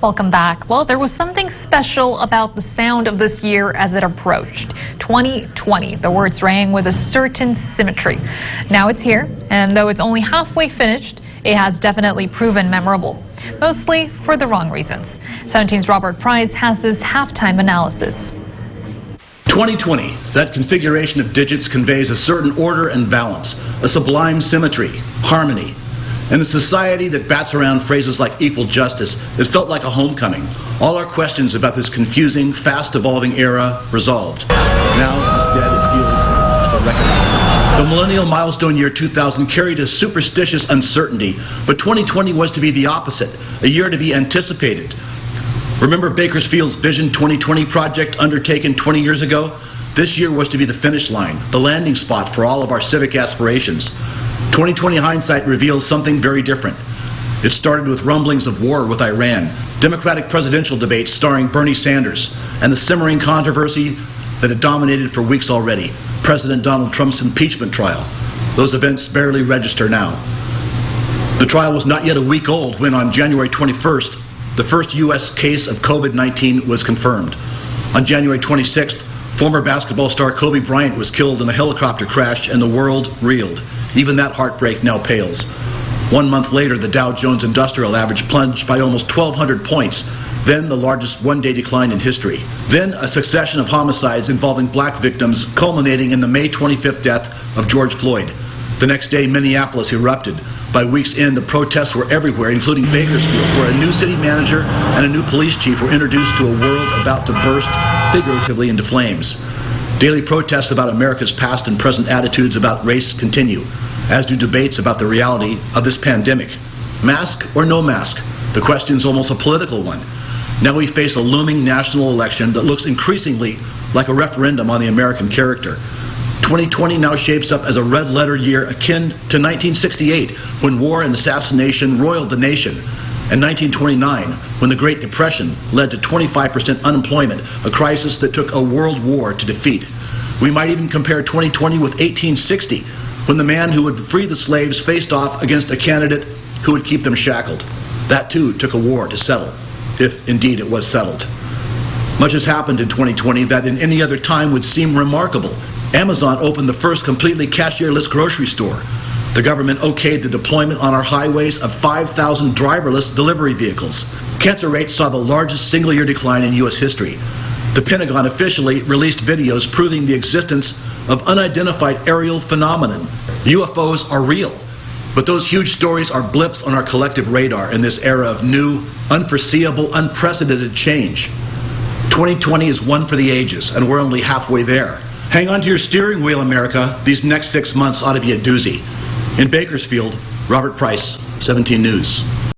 Welcome back. Well, there was something special about the sound of this year as it approached. 2020, the words rang with a certain symmetry. Now it's here, and though it's only halfway finished, it has definitely proven memorable. Mostly for the wrong reasons. 17's Robert Price has this halftime analysis. 2020, that configuration of digits conveys a certain order and balance, a sublime symmetry, harmony. In a society that bats around phrases like equal justice, it felt like a homecoming. All our questions about this confusing, fast-evolving era resolved. Now, instead, it feels a reckoning. The millennial milestone year 2000 carried a superstitious uncertainty, but 2020 was to be the opposite, a year to be anticipated. Remember Bakersfield's Vision 2020 project undertaken 20 years ago? This year was to be the finish line, the landing spot for all of our civic aspirations. 2020 hindsight reveals something very different. It started with rumblings of war with Iran, Democratic presidential debates starring Bernie Sanders, and the simmering controversy that had dominated for weeks already, President Donald Trump's impeachment trial. Those events barely register now. The trial was not yet a week old when on January 21st, the first U.S. case of COVID-19 was confirmed. On January 26th, former basketball star Kobe Bryant was killed in a helicopter crash and the world reeled. Even that heartbreak now pales. 1 month later, the Dow Jones Industrial Average plunged by almost 1,200 points, then the largest one-day decline in history. Then a succession of homicides involving black victims culminating in the May 25th death of George Floyd. The next day, Minneapolis erupted. By week's end, the protests were everywhere, including Bakersfield, where a new city manager and a new police chief were introduced to a world about to burst figuratively into flames. Daily protests about America's past and present attitudes about race continue, as do debates about the reality of this pandemic. Mask or no mask? The question's almost a political one. Now we face a looming national election that looks increasingly like a referendum on the American character. 2020 now shapes up as a red-letter year akin to 1968, when war and assassination roiled the nation, and 1929, when the Great Depression led to 25% unemployment, a crisis that took a world war to defeat. We might even compare 2020 with 1860, when the man who would free the slaves faced off against a candidate who would keep them shackled. That too took a war to settle, if indeed it was settled. Much has happened in 2020 that in any other time would seem remarkable. Amazon opened the first completely cashierless grocery store. The government okayed the deployment on our highways of 5,000 driverless delivery vehicles. Cancer rates saw the largest single-year decline in U.S. history. The Pentagon officially released videos proving the existence of unidentified aerial phenomenon. UFOs are real, but those huge stories are blips on our collective radar in this era of new, unforeseeable, unprecedented change. 2020 is one for the ages, and we're only halfway there. Hang on to your steering wheel, America. These next 6 months ought to be a doozy. In Bakersfield, Robert Price, 17 News.